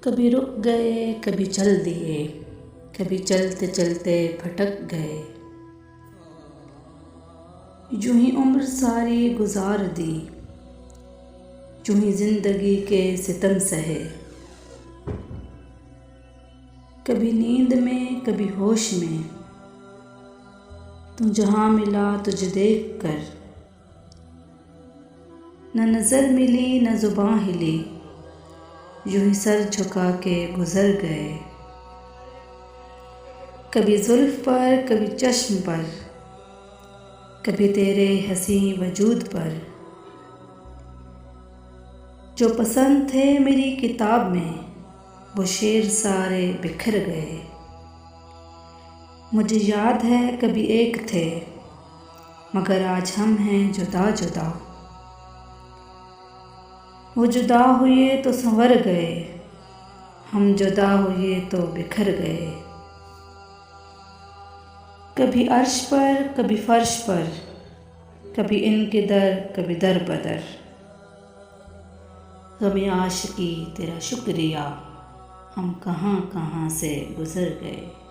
कभी रुक गए, कभी चल दिए, कभी चलते चलते भटक गए। यूं ही उम्र सारी गुजार दी, यूं ही जिंदगी के सितम सहे। कभी नींद में, कभी होश में, तू जहाँ मिला तुझे देख कर। न नज़र मिली न ज़ुबां हिली, यूं ही सर झुका के गुज़र गए। कभी जुल्फ़ पर, कभी चश्म पर, कभी तेरे हसी वजूद पर। जो पसंद थे मेरी किताब में, वो शेर सारे बिखर गए। मुझे याद है कभी एक थे, मगर आज हम हैं जुदा जुदा। वो जुदा हुए तो संवर गए, हम जुदा हुए तो बिखर गए। कभी अर्श पर, कभी फर्श पर, कभी इनके दर, कभी दर बदर। गम आशिकी तेरा शुक्रिया, हम कहाँ कहाँ से गुज़र गए।